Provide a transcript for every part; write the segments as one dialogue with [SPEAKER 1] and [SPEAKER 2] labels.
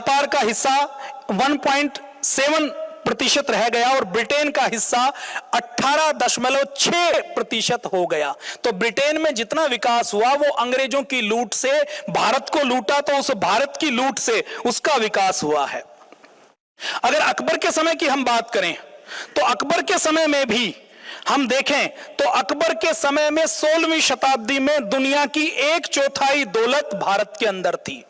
[SPEAKER 1] व्यापार का हिस्सा 1.7% रह गया और ब्रिटेन का हिस्सा 18.6% हो गया। तो ब्रिटेन में जितना विकास हुआ वो अंग्रेजों की लूट से, भारत को लूटा तो उस भारत की लूट से उसका विकास हुआ है। अगर अकबर के समय की हम बात करें तो अकबर के समय में भी हम देखें तो अकबर के समय में 16वीं शताब्दी में दुनिया की 1/4 दौलत भारत के अंदर थी।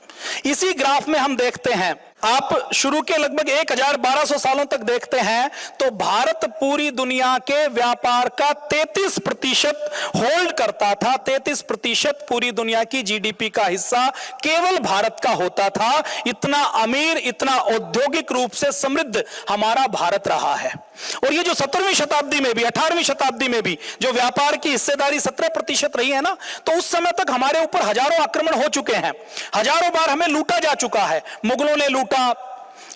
[SPEAKER 1] इसी ग्राफ में हम देखते हैं, आप शुरू के लगभग 1200 सालों तक देखते हैं तो भारत पूरी दुनिया के व्यापार का 33% होल्ड करता था। 33% पूरी दुनिया की जीडीपी का हिस्सा केवल भारत का होता था। इतना अमीर, इतना औद्योगिक रूप से समृद्ध हमारा भारत रहा है। और ये जो 17वीं शताब्दी में भी, 18वीं शताब्दी में भी जो व्यापार की हिस्सेदारी 17% रही है ना, तो उस समय तक हमारे ऊपर हजारों आक्रमण हो चुके हैं, हजारों बार हमें लूटा जा चुका है। मुगलों ने लूटा,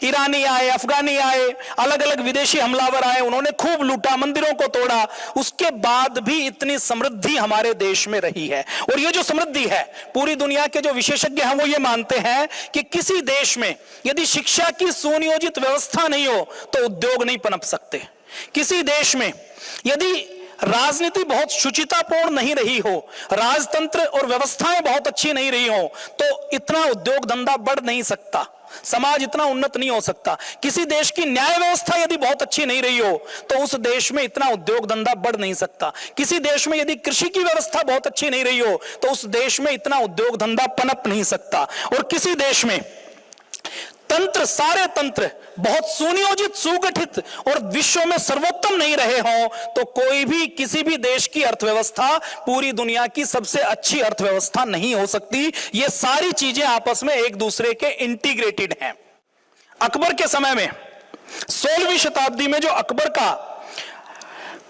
[SPEAKER 1] ईरानी आए, अफगानी आए, अलग अलग विदेशी हमलावर आए, उन्होंने खूब लूटा, मंदिरों को तोड़ा। उसके बाद भी इतनी समृद्धि हमारे देश में रही है। और ये जो समृद्धि है, पूरी दुनिया के जो विशेषज्ञ हैं वो ये मानते हैं कि किसी देश में यदि शिक्षा की सुनियोजित व्यवस्था नहीं हो तो उद्योग नहीं पनप सकते। किसी देश में यदि राजनीति बहुत शुचितापूर्ण नहीं रही हो, राजतंत्र और व्यवस्थाएं बहुत अच्छी नहीं रही हो, तो इतना उद्योग धंधा बढ़ नहीं सकता, समाज इतना उन्नत नहीं हो सकता। किसी देश की न्याय व्यवस्था यदि बहुत अच्छी नहीं रही हो तो उस देश में इतना उद्योग धंधा बढ़ नहीं सकता। किसी देश में यदि कृषि की व्यवस्था बहुत अच्छी नहीं रही हो तो उस देश में इतना उद्योग धंधा पनप नहीं सकता। और किसी देश में तंत्र, सारे तंत्र बहुत सुनियोजित, सुगठित और विश्व में सर्वोत्तम नहीं रहे हों तो कोई भी, किसी भी देश की अर्थव्यवस्था पूरी दुनिया की सबसे अच्छी अर्थव्यवस्था नहीं हो सकती। ये सारी चीजें आपस में एक दूसरे के इंटीग्रेटेड हैं। अकबर के समय में 16वीं शताब्दी में जो अकबर का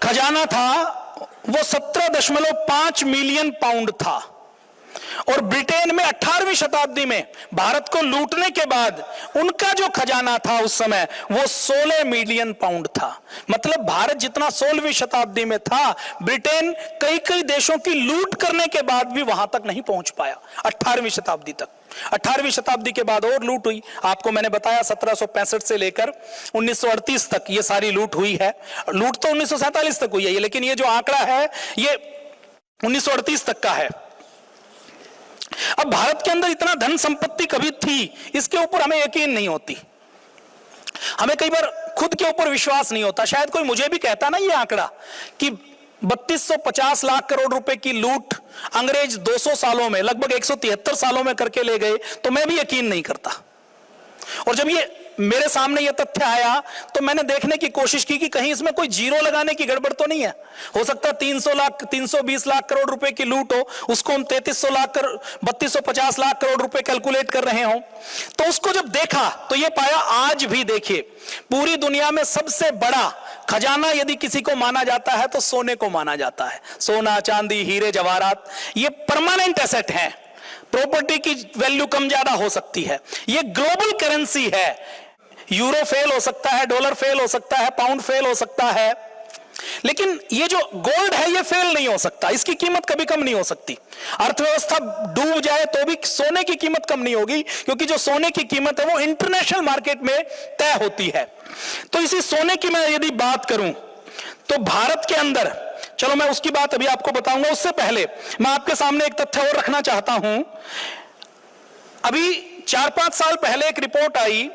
[SPEAKER 1] खजाना था वो 17.5 मिलियन पाउंड था। और ब्रिटेन में 18वीं शताब्दी में भारत को लूटने के बाद उनका जो खजाना था उस समय वो 16 मिलियन पाउंड था। मतलब भारत जितना 16वीं शताब्दी में था, ब्रिटेन कई कई देशों की लूट करने के बाद भी वहां तक नहीं पहुंच पाया 18वीं शताब्दी तक। 18वीं शताब्दी के बाद और लूट हुई। आपको मैंने बताया 1765 से लेकर 1938 तक ये सारी लूट हुई है। लूट तो 1947 तक हुई है, लेकिन ये जो आंकड़ा है ये 1938 तक का है। अब भारत के अंदर इतना धन संपत्ति कभी थी, इसके ऊपर हमें यकीन नहीं होती। हमें कई बार खुद के ऊपर विश्वास नहीं होता। शायद कोई मुझे भी कहता ना ये आंकड़ा कि 3250 लाख करोड़ रुपए की लूट अंग्रेज 200 सालों में, लगभग 173 सालों में करके ले गए, तो मैं भी यकीन नहीं करता। और जब ये मेरे सामने ये तथ्य आया तो मैंने देखने की कोशिश की कि कहीं इसमें कोई जीरो लगाने की गड़बड़ तो नहीं है। हो सकता है 320 लाख करोड़ रुपए की लूट हो, उसको हम 3250 लाख करोड़ रुपए कैलकुलेट कर रहे हो। तो उसको जब देखा तो ये पाया, आज भी देखिए पूरी दुनिया में सबसे बड़ा खजाना यदि किसी को माना जाता है तो सोने को माना जाता है। सोना, चांदी, हीरे जवाहरात ये परमानेंट एसेट हैं। प्रॉपर्टी की वैल्यू कम ज्यादा हो सकती है। ये ग्लोबल करेंसी है। यूरो फेल हो सकता है, डॉलर फेल हो सकता है, पाउंड फेल हो सकता है, लेकिन ये जो गोल्ड है ये फेल नहीं हो सकता। इसकी कीमत कभी कम नहीं हो सकती। अर्थव्यवस्था डूब जाए तो भी सोने की कीमत कम नहीं होगी, क्योंकि जो सोने की कीमत है वो इंटरनेशनल मार्केट में तय होती है। तो इसी सोने की मैं यदि बात करूं तो भारत के अंदर, चलो मैं उसकी बात अभी आपको बताऊंगा, उससे पहले मैं आपके सामने एक तथ्य और रखना चाहता हूं। अभी 4-5 साल पहले एक रिपोर्ट आई,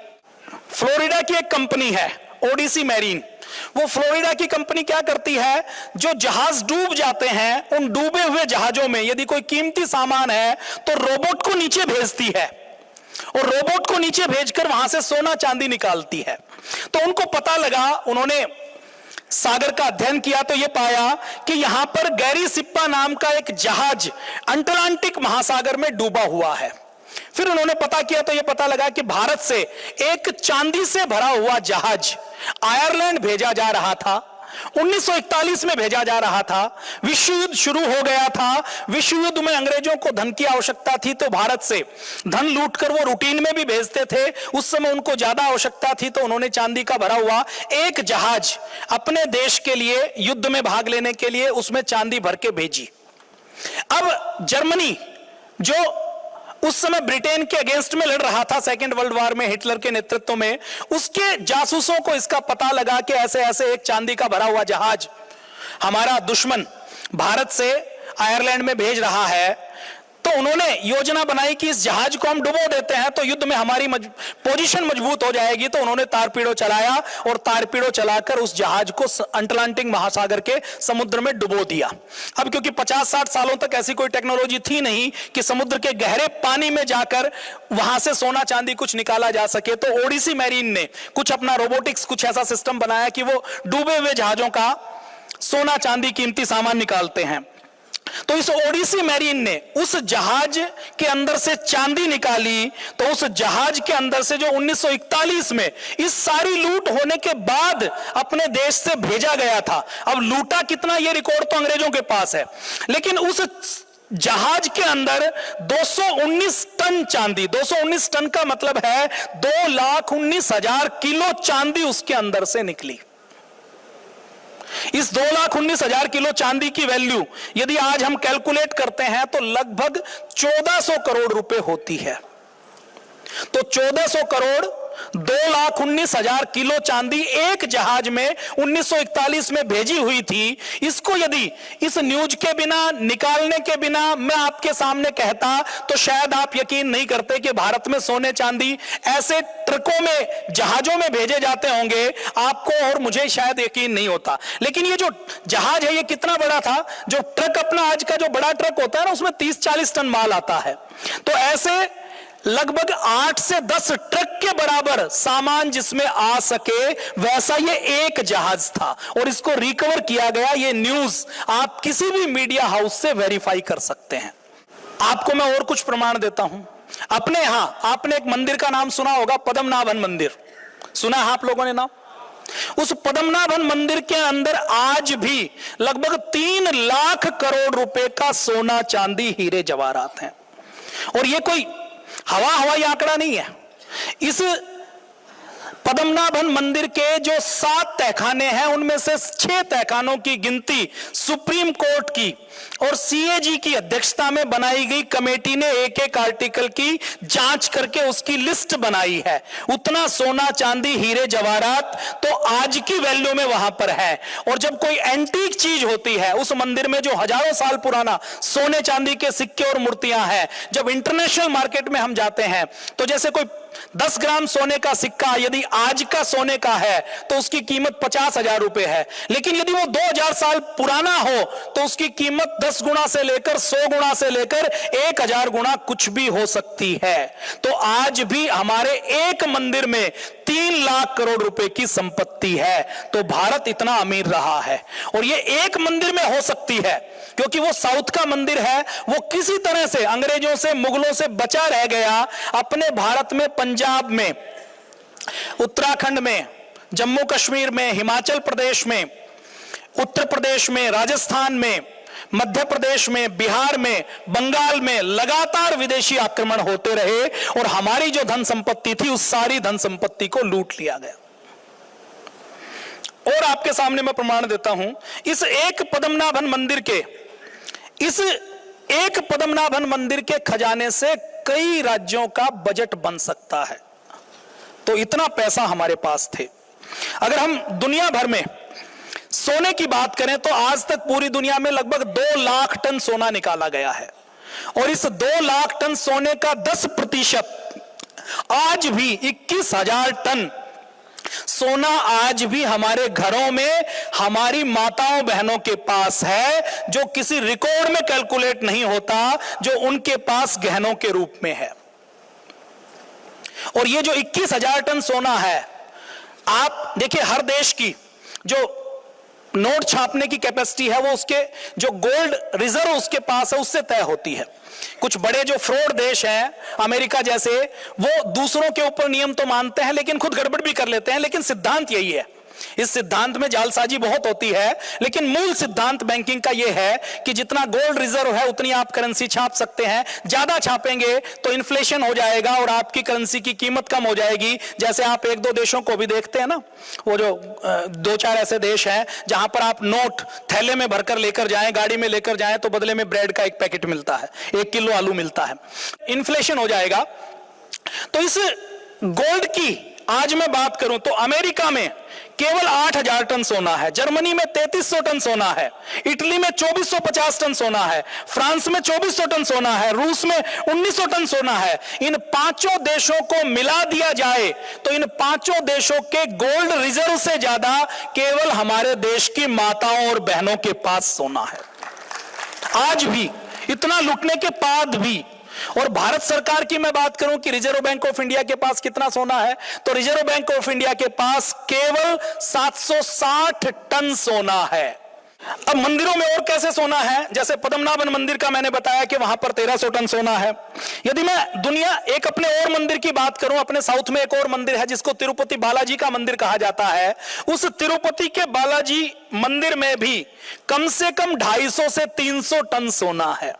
[SPEAKER 1] फ्लोरिडा की एक कंपनी है ओडिसी मैरीन। वो फ्लोरिडा की कंपनी क्या करती है, जो जहाज डूब जाते हैं उन डूबे हुए जहाजों में यदि कोई कीमती सामान है तो रोबोट को नीचे भेजती है और रोबोट को नीचे भेजकर वहां से सोना चांदी निकालती है। तो उनको पता लगा, उन्होंने सागर का अध्ययन किया तो यह पाया कि यहां पर गैरी सिप्पा नाम का एक जहाज अटलांटिक महासागर में डूबा हुआ है। फिर उन्होंने पता किया तो यह पता लगा कि भारत से एक चांदी से भरा हुआ जहाज आयरलैंड भेजा जा रहा था। 1941 में भेजा जा रहा था। विश्व युद्ध शुरू हो गया था। विश्व युद्ध में अंग्रेजों को धन की आवश्यकता थी तो भारत से धन लूटकर वो रूटीन में भी भेजते थे। उस समय उनको ज्यादा आवश्यकता थी तो उन्होंने चांदी का भरा हुआ एक जहाज अपने देश के लिए युद्ध में भाग लेने के लिए उसमें चांदी भर के भेजी। अब जर्मनी जो उस समय ब्रिटेन के अगेंस्ट में लड़ रहा था सेकेंड वर्ल्ड वॉर में हिटलर के नेतृत्व में, उसके जासूसों को इसका पता लगा कि ऐसे ऐसे एक चांदी का भरा हुआ जहाज हमारा दुश्मन भारत से आयरलैंड में भेज रहा है। तो उन्होंने योजना बनाई कि इस जहाज को हम डुबो देते हैं तो युद्ध में हमारी पोजीशन मजबूत हो जाएगी। तो उन्होंने तारपीड़ो चलाया और तारपीड़ो चलाकर उस जहाज को अटलांटिक महासागर के समुद्र में डुबो दिया। अब क्योंकि 50-60 सालों तक ऐसी कोई टेक्नोलॉजी थी नहीं कि समुद्र के गहरे पानी में जाकर वहां से सोना चांदी कुछ निकाला जा सके, तो ओडिसी मैरीन ने कुछ अपना रोबोटिक्स कुछ ऐसा सिस्टम बनाया कि वो डूबे हुए जहाजों का सोना चांदी कीमती सामान निकालते हैं। तो इस ओडिसी मैरीन ने उस जहाज के अंदर से चांदी निकाली। तो उस जहाज के अंदर से जो 1941 में इस सारी लूट होने के बाद अपने देश से भेजा गया था, अब लूटा कितना ये रिकॉर्ड तो अंग्रेजों के पास है, लेकिन उस जहाज के अंदर 219 टन चांदी, 219 टन का मतलब है 2,19,000 किलो चांदी उसके अंदर से निकली। इस 2,19,000 किलो चांदी की वैल्यू यदि आज हम कैलकुलेट करते हैं तो लगभग 1400 करोड़ रुपए होती है। तो 1400 करोड़ 2,19,000 किलो चांदी एक जहाज में 1941 में भेजी हुई थी। इसको यदि इस न्यूज के बिना, निकालने के बिना मैं आपके सामने कहता तो शायद आप यकीन नहीं करते कि भारत में सोने चांदी ऐसे ट्रकों में, जहाजों में भेजे जाते होंगे। आपको और मुझे शायद यकीन नहीं होता। लेकिन ये जो जहाज है ये कितना बड़ा था, जो ट्रक अपना आज का जो बड़ा ट्रक होता है ना, उसमें 30-40 टन माल आता है। तो ऐसे लगभग 8 से 10 ट्रक के बराबर सामान जिसमें आ सके, वैसा ये एक जहाज था और इसको रिकवर किया गया। ये न्यूज आप किसी भी मीडिया हाउस से वेरीफाई कर सकते हैं। आपको मैं और कुछ प्रमाण देता हूं। अपने यहां आपने एक मंदिर का नाम सुना होगा, पद्मनाभन मंदिर, सुना है आप लोगों ने नाम? उस पद्मनाभन मंदिर के अंदर आज भी लगभग 3 लाख करोड़ रुपए का सोना चांदी हीरे जवाहरात हैं। और ये कोई हवाई आंकड़ा नहीं है। इस पद्मनाभन मंदिर के जो 7 तहखाने हैं उनमें से 6 तहखानों की गिनती सुप्रीम कोर्ट की और सीएजी की अध्यक्षता में बनाई गई कमेटी ने एक एक आर्टिकल की जांच करके उसकी लिस्ट बनाई है। उतना सोना चांदी हीरे जवाहरात तो आज की वैल्यू में वहां पर है। और जब कोई एंटीक चीज होती है उस मंदिर में, जो हजारों साल पुराना सोने चांदी के सिक्के और मूर्तियां हैं, जब इंटरनेशनल मार्केट में हम जाते हैं तो जैसे कोई 10 ग्राम सोने का सिक्का यदि आज का सोने का है तो उसकी कीमत 50,000 रुपए है। लेकिन यदि वो 2000 साल पुराना हो तो उसकी कीमत 10 गुना से लेकर 100 गुना से लेकर 1000 गुना कुछ भी हो सकती है। तो आज भी हमारे एक मंदिर में 3 लाख करोड़ रुपए की संपत्ति है। तो भारत इतना अमीर रहा है और ये एक मंदिर में हो सकती है क्योंकि वो साउथ का मंदिर है। वो किसी तरह से अंग्रेजों से, मुगलों से बचा रह गया। अपने भारत में, पंजाब में, उत्तराखंड में, जम्मू कश्मीर में, हिमाचल प्रदेश में, उत्तर प्रदेश में, राजस्थान में, मध्य प्रदेश में, बिहार में, बंगाल में लगातार विदेशी आक्रमण होते रहे और हमारी जो धन संपत्ति थी उस सारी धन संपत्ति को लूट लिया गया। और आपके सामने मैं प्रमाण देता हूं, इस एक पद्मनाभन मंदिर के खजाने से कई राज्यों का बजट बन सकता है। तो इतना पैसा हमारे पास थे। अगर हम दुनिया भर में सोने की बात करें तो आज तक पूरी दुनिया में लगभग 2 लाख टन सोना निकाला गया है और इस 2 लाख टन सोने का 10% आज भी 21,000 टन सोना आज भी हमारे घरों में हमारी माताओं बहनों के पास है, जो किसी रिकॉर्ड में कैलकुलेट नहीं होता, जो उनके पास गहनों के रूप में है। और ये जो 21,000 टन सोना है, आप देखिए हर देश की जो नोट छापने की कैपेसिटी है वो उसके जो गोल्ड रिजर्व उसके पास है उससे तय होती है। कुछ बड़े जो फ्रॉड देश हैं, अमेरिका जैसे, वो दूसरों के ऊपर नियम तो मानते हैं लेकिन खुद गड़बड़ भी कर लेते हैं। लेकिन सिद्धांत यही है इस सिद्धांत में जालसाजी बहुत होती है, लेकिन मूल सिद्धांत बैंकिंग का यह है कि जितना गोल्ड रिजर्व है उतनी आप करेंसी छाप सकते हैं। ज्यादा छापेंगे तो इन्फ्लेशन हो जाएगा और आपकी करेंसी की कीमत कम हो जाएगी। जैसे आप एक दो देशों को भी देखते हैं ना, वो जो दो चार ऐसे देश हैं जहां पर आप नोट थैले में भरकर लेकर जाएं, गाड़ी में लेकर जाएं, तो बदले में ब्रेड का एक पैकेट मिलता है, 1 किलो आलू मिलता है। इन्फ्लेशन हो जाएगा। तो इस गोल्ड की आज मैं बात करूं तो अमेरिका में केवल 8,000 टन सोना है, जर्मनी में 3300 टन सोना है, इटली में 2450 टन सोना है, फ्रांस में 2400 टन सोना है, रूस में 1900 टन सोना है। इन पांचों देशों को मिला दिया जाए तो इन पांचों देशों के गोल्ड रिजर्व से ज्यादा केवल हमारे देश की माताओं और बहनों के पास सोना है आज भी, इतना लुटने के बाद भी। और भारत सरकार की मैं बात करूं कि रिजर्व बैंक ऑफ इंडिया के पास कितना सोना है, तो रिजर्व बैंक ऑफ इंडिया के पास केवल 760 टन सोना है। अब मंदिरों में और कैसे सोना है, जैसे पद्मनाभन मंदिर का मैंने बताया कि वहां पर 1300 टन सोना है। यदि मैं दुनिया एक अपने और मंदिर की बात करूं, अपने साउथ में एक और मंदिर है जिसको तिरुपति बालाजी का मंदिर कहा जाता है। उस तिरुपति के बालाजी मंदिर में भी कम से कम 250 से 300 टन सोना है।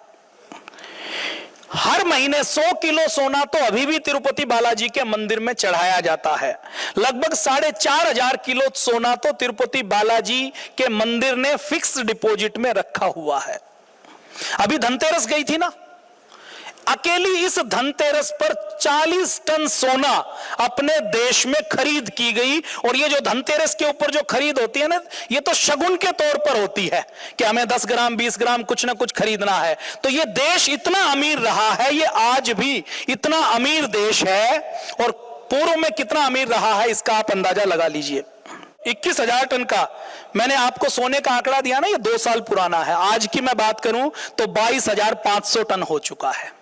[SPEAKER 1] हर महीने 100 किलो सोना तो अभी भी तिरुपति बालाजी के मंदिर में चढ़ाया जाता है। लगभग 4,500 किलो सोना तो तिरुपति बालाजी के मंदिर ने फिक्स डिपॉजिट में रखा हुआ है। अभी धनतेरस गई थी ना, अकेली इस धनतेरस पर 40 टन सोना अपने देश में खरीद की गई। और ये जो धनतेरस के ऊपर जो खरीद होती है ना, ये तो शगुन के तौर पर होती है कि हमें 10 ग्राम 20 ग्राम कुछ ना कुछ खरीदना है। तो ये देश इतना अमीर रहा है, ये आज भी इतना अमीर देश है, और पूर्व में कितना अमीर रहा है इसका आप अंदाजा लगा लीजिए। 21,000 टन का मैंने आपको सोने का आंकड़ा दिया ना, ये 2 साल पुराना है। आज की मैं बात करूं तो 22,500 टन हो चुका है।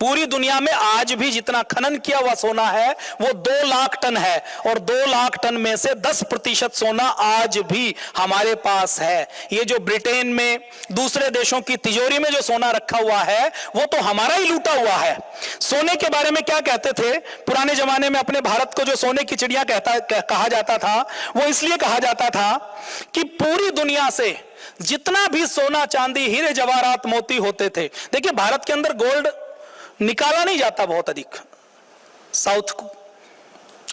[SPEAKER 1] पूरी दुनिया में आज भी जितना खनन किया हुआ सोना है वो 2 लाख टन है, और 2 लाख टन में से 10% सोना आज भी हमारे पास है। ये जो ब्रिटेन में दूसरे देशों की तिजोरी में जो सोना रखा हुआ है वो तो हमारा ही लूटा हुआ है। सोने के बारे में क्या कहते थे पुराने जमाने में, अपने भारत को जो सोने की चिड़िया कहा जाता था, वो इसलिए कहा जाता था कि पूरी दुनिया से जितना भी सोना चांदी हीरे जवाहरात मोती होते थे, देखिए भारत के अंदर गोल्ड निकाला नहीं जाता बहुत अधिक, साउथ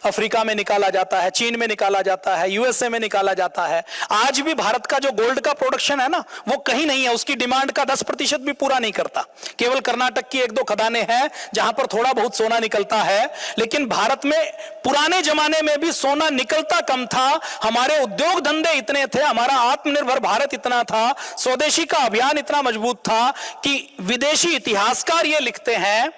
[SPEAKER 1] अफ्रीका में निकाला जाता है, चीन में निकाला जाता है, यूएसए में निकाला जाता है। आज भी भारत का जो गोल्ड का प्रोडक्शन है ना, वो कहीं नहीं है, उसकी डिमांड का 10% भी पूरा नहीं करता। केवल कर्नाटक की 1-2 खदानें हैं जहां पर थोड़ा बहुत सोना निकलता है, लेकिन भारत में पुराने जमाने में भी सोना निकलता कम था। हमारे उद्योग धंधे इतने थे, हमारा आत्मनिर्भर भारत इतना था, स्वदेशी का अभियान इतना मजबूत था कि विदेशी इतिहासकार ये लिखते हैं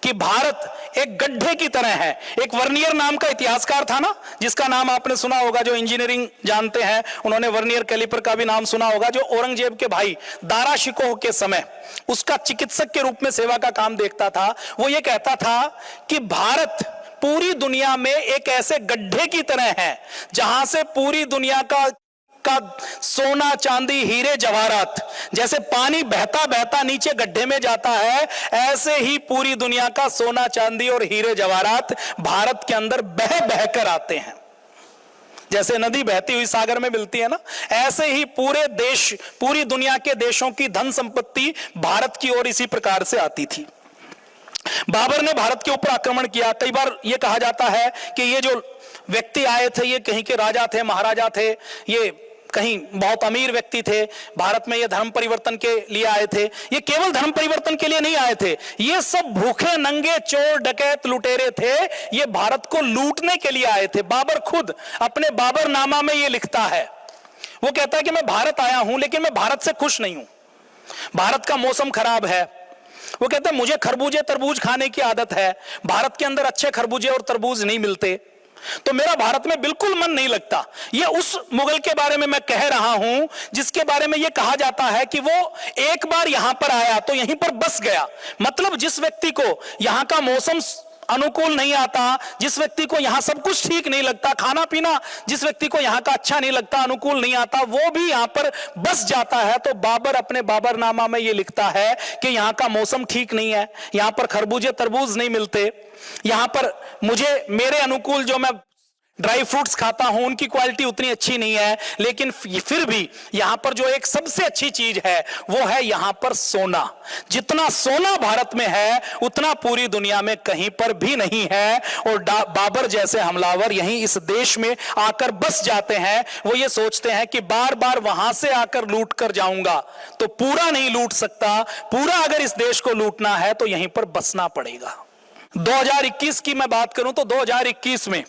[SPEAKER 1] कि भारत एक गड्ढे की तरह है। एक वर्नियर नाम का इतिहासकार था ना, जिसका नाम आपने सुना होगा, जो इंजीनियरिंग जानते हैं उन्होंने वर्नियर कैलिपर का भी नाम सुना होगा, जो औरंगजेब के भाई दारा शिकोह के समय उसका चिकित्सक के रूप में सेवा का काम देखता था। वो ये कहता था कि भारत पूरी दुनिया में एक ऐसे गड्ढे की तरह है जहां से पूरी दुनिया का सोना चांदी हीरे जवाहरात, जैसे पानी बहता बहता नीचे गड्ढे में जाता है, ऐसे ही पूरी दुनिया का सोना चांदी और हीरे जवाहरात भारत के अंदर बह बह कर आते हैं। जैसे नदी बहती हुई सागर में मिलती है ना, ऐसे ही पूरे देश, पूरी दुनिया के देशों की धन संपत्ति भारत की ओर इसी प्रकार से आती थी। बाबर ने भारत के ऊपर आक्रमण किया। कई बार यह कहा जाता है कि ये जो व्यक्ति आए थे ये कहीं के राजा थे, महाराजा थे, ये कहीं बहुत अमीर व्यक्ति थे, भारत में ये धर्म परिवर्तन के लिए आए थे। ये केवल धर्म परिवर्तन के लिए नहीं आए थे, ये सब भूखे नंगे चोर डकैत लुटेरे थे, ये भारत को लूटने के लिए आए थे। बाबर खुद अपने बाबरनामा में ये लिखता है, वो कहता है कि मैं भारत आया हूं लेकिन मैं भारत से खुश नहीं हूं, भारत का मौसम खराब है। वो कहता है मुझे खरबूजे तरबूज खाने की आदत है, भारत के अंदर अच्छे खरबूजे और तरबूज नहीं मिलते, तो मेरा भारत में बिल्कुल मन नहीं लगता। ये उस मुगल के बारे में मैं कह रहा हूं जिसके बारे में यह कहा जाता है कि वो एक बार यहां पर आया तो यहीं पर बस गया। मतलब जिस व्यक्ति को यहां का मौसम अनुकूल नहीं आता, जिस व्यक्ति को यहां सब कुछ ठीक नहीं लगता, खाना पीना जिस व्यक्ति को यहां का अच्छा नहीं लगता, अनुकूल नहीं आता, वो भी यहां पर बस जाता है। तो बाबर अपने बाबरनामा में ये लिखता है कि यहां का मौसम ठीक नहीं है, यहां पर खरबूजे तरबूज नहीं मिलते, यहां पर मुझे मेरे अनुकूल जो मैं ड्राई फ्रूट्स खाता हूं, उनकी क्वालिटी उतनी अच्छी नहीं है, लेकिन फिर भी यहां पर जो एक सबसे अच्छी चीज है वो है यहां पर सोना। जितना सोना भारत में है उतना पूरी दुनिया में कहीं पर भी नहीं है। और बाबर जैसे हमलावर यहीं इस देश में आकर बस जाते हैं। वो ये सोचते हैं कि बार बार वहां से आकर लूट कर जाऊंगा तो पूरा नहीं लूट सकता, पूरा अगर इस देश को लूटना है तो यहीं पर बसना पड़ेगा। 2021 की मैं बात करूं तो 2021 में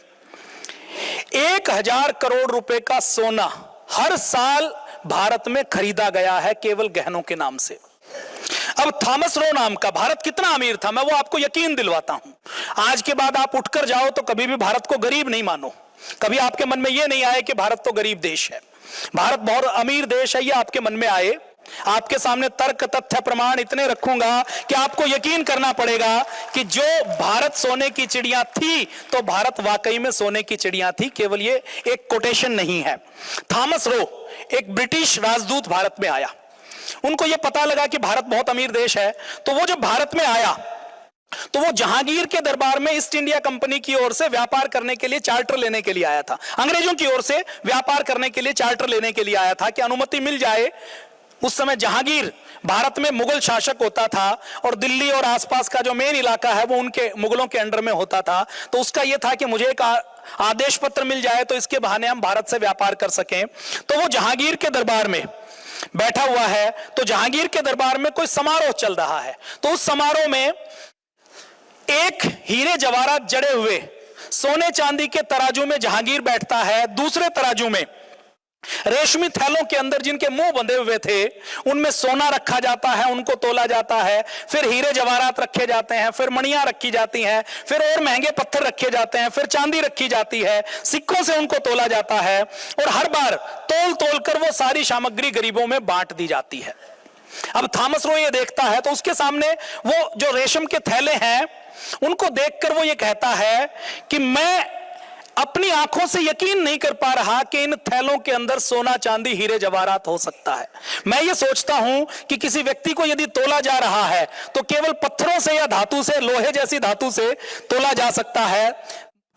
[SPEAKER 1] 1000 करोड़ रुपए का सोना हर साल भारत में खरीदा गया है केवल गहनों के नाम से। अब थॉमस रो नाम का, भारत कितना अमीर था मैं वो आपको यकीन दिलवाता हूं। आज के बाद आप उठकर जाओ तो कभी भी भारत को गरीब नहीं मानो, कभी आपके मन में यह नहीं आए कि भारत तो गरीब देश है, भारत बहुत अमीर देश है, यह आपके मन में आए। आपके सामने तर्क तथ्य प्रमाण इतने रखूंगा कि आपको यकीन करना पड़ेगा कि जो भारत सोने की चिड़िया थी तो भारत वाकई में सोने की चिड़िया थी, केवल ये एक कोटेशन नहीं है। थॉमस रो एक ब्रिटिश राजदूत भारत में आया, उनको यह पता लगा कि भारत बहुत अमीर देश है, तो वो जब भारत में आया तो वो जहांगीर के दरबार में ईस्ट इंडिया कंपनी की ओर से व्यापार करने के लिए चार्टर लेने के लिए आया था। अंग्रेजों की ओर से व्यापार करने के लिए चार्टर लेने के लिए आया था कि अनुमति मिल जाए। उस समय जहांगीर भारत में मुगल शासक होता था और दिल्ली और आसपास का जो मेन इलाका है वो उनके मुगलों के अंडर में होता था। तो उसका यह था कि मुझे एक आदेश पत्र मिल जाए तो इसके बहाने हम भारत से व्यापार कर सकें। तो वो जहांगीर के दरबार में बैठा हुआ है, तो जहांगीर के दरबार में कोई समारोह चल रहा है। तो उस समारोह में एक हीरे जवाहरात जड़े हुए सोने चांदी के तराजू में जहांगीर बैठता है, दूसरे तराजू में रेशमी थैलों के अंदर जिनके मुंह बंधे हुए थे उनमें सोना रखा जाता है, उनको तोला जाता है, फिर हीरे जवाहरात रखे जाते हैं, फिर मणियां रखी जाती हैं, फिर और महंगे पत्थर रखे जाते हैं, फिर चांदी रखी जाती है, सिक्कों से उनको तोला जाता है और हर बार तोल तोल कर वो सारी सामग्री गरीबों में बांट दी जाती है। अब थॉमस रो ये देखता है तो उसके सामने वो जो रेशम के थैले हैं उनको देखकर वो ये कहता है कि मैं अपनी आंखों से यकीन नहीं कर पा रहा कि इन थैलों के अंदर सोना चांदी हीरे जवाहरात हो सकता है। मैं ये सोचता हूं कि किसी व्यक्ति को यदि तोला जा रहा है तो केवल पत्थरों से या धातु से, लोहे जैसी धातु से तोला जा सकता है,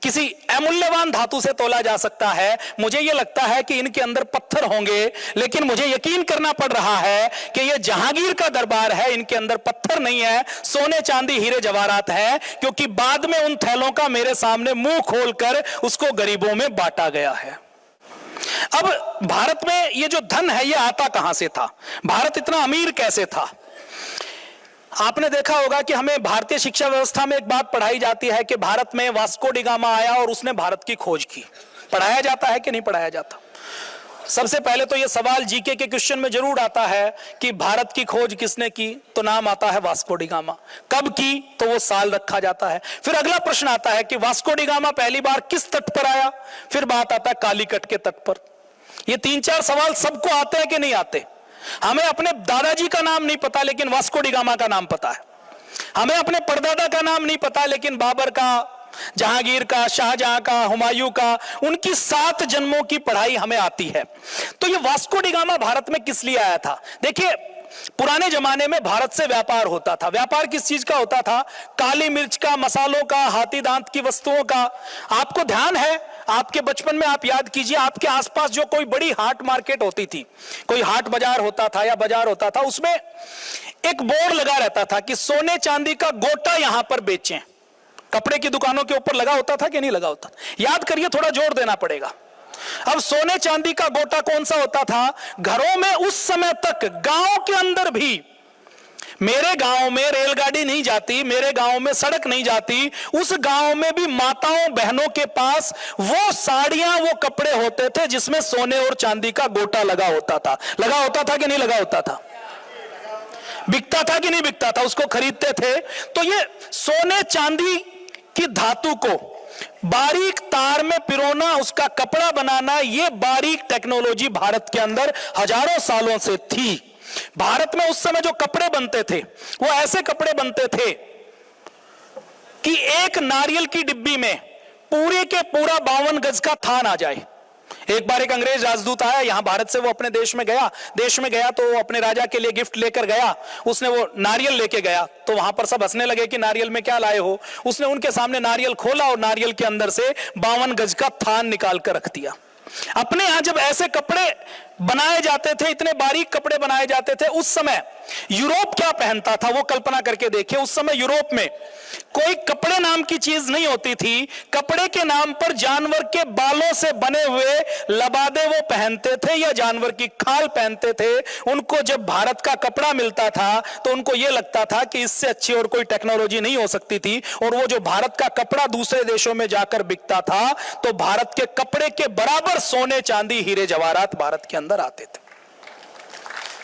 [SPEAKER 1] किसी अमूल्यवान धातु से तोला जा सकता है। मुझे यह लगता है कि इनके अंदर पत्थर होंगे, लेकिन मुझे यकीन करना पड़ रहा है कि यह जहांगीर का दरबार है, इनके अंदर पत्थर नहीं है, सोने चांदी हीरे जवाहरात है, क्योंकि बाद में उन थैलों का मेरे सामने मुंह खोलकर उसको गरीबों में बांटा गया है। अब भारत में यह जो धन है यह आता कहां से था, भारत इतना अमीर कैसे था? आपने देखा होगा कि हमें भारतीय शिक्षा व्यवस्था में एक बात पढ़ाई जाती है कि भारत में वास्को डी गामा आया और उसने भारत की खोज की। पढ़ाया जाता है कि नहीं पढ़ाया जाता? सबसे पहले तो यह सवाल जीके के क्वेश्चन में जरूर आता है कि भारत की खोज किसने की, तो नाम आता है वास्को डी गामा। कब की, तो वो साल रखा जाता है। फिर अगला प्रश्न आता है कि वास्को डी गामा पहली बार किस तट पर आया, फिर बात आता है कालीकट के तट पर। ये 3-4 सवाल सबको आते हैं कि नहीं आते? हमें अपने दादाजी का नाम नहीं पता लेकिन वास्को डी गामा का नाम पता है। हमें अपने परदादा का नाम नहीं पता लेकिन बाबर का, जहांगीर का, शाहजहां का, हुमायूं का, उनकी 7 जन्मों की पढ़ाई हमें आती है। तो ये वास्को डी गामा भारत में किस लिए आया था? देखिए, पुराने जमाने में भारत से व्यापार होता था। व्यापार किस चीज का होता था? काली मिर्च का, मसालों का, हाथी दांत की वस्तुओं का। आपको ध्यान है, आपके बचपन में आप याद कीजिए, आपके आसपास जो कोई बड़ी हाट मार्केट होती थी, कोई हाट बाजार होता था या बाजार होता था, उसमें एक बोर्ड लगा रहता था कि सोने चांदी का गोटा यहां पर बेचें। कपड़े की दुकानों के ऊपर लगा होता था कि नहीं लगा होता? याद करिए, थोड़ा जोर देना पड़ेगा। अब सोने चांदी का गोटा कौन सा होता था? घरों में उस समय तक, गांव के अंदर भी, मेरे गांव में रेलगाड़ी नहीं जाती, मेरे गांव में सड़क नहीं जाती, उस गांव में भी माताओं बहनों के पास वो साड़ियां, वो कपड़े होते थे जिसमें सोने और चांदी का गोटा लगा होता था। लगा होता था कि नहीं लगा होता था? बिकता था कि नहीं बिकता था? उसको खरीदते थे। तो ये सोने चांदी की धातु को बारीक तार में पिरोना, उसका कपड़ा बनाना, ये बारीक टेक्नोलॉजी भारत के अंदर हजारों सालों से थी। भारत में उस समय जो कपड़े बनते थे वो ऐसे कपड़े बनते थे कि एक नारियल की डिब्बी में पूरे के पूरा 52 गज का थान आ जाए। एक बार एक अंग्रेज राजदूत आया यहां भारत से, वो अपने देश में गया तो अपने राजा के लिए गिफ्ट लेकर गया। उसने वो नारियल लेके गया तो वहां पर सब हंसने लगे कि नारियल में क्या लाए हो। उसने उनके सामने नारियल खोला और नारियल के अंदर से 52 गज का थान निकाल कर रख दिया। अपने यहां जब ऐसे कपड़े बनाए जाते थे, इतने बारीक कपड़े बनाए जाते थे, उस समय यूरोप क्या पहनता था वो कल्पना करके देखिए। उस समय यूरोप में कोई कपड़े नाम की चीज नहीं होती थी। कपड़े के नाम पर जानवर के बालों से बने हुए लबादे वो पहनते थे या जानवर की खाल पहनते थे। उनको जब भारत का कपड़ा मिलता था तो उनको यह लगता था कि इससे अच्छी और कोई टेक्नोलॉजी नहीं हो सकती थी। और वो जो भारत का कपड़ा दूसरे देशों में जाकर बिकता था तो भारत के कपड़े के बराबर सोने चांदी हीरे जवाहरात भारत के अंदर आते थे।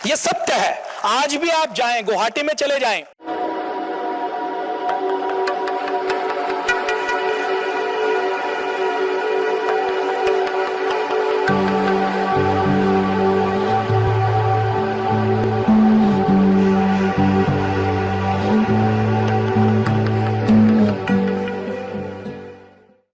[SPEAKER 1] यह सत्य है। आज भी आप जाएं, गुवाहाटी में चले जाएं,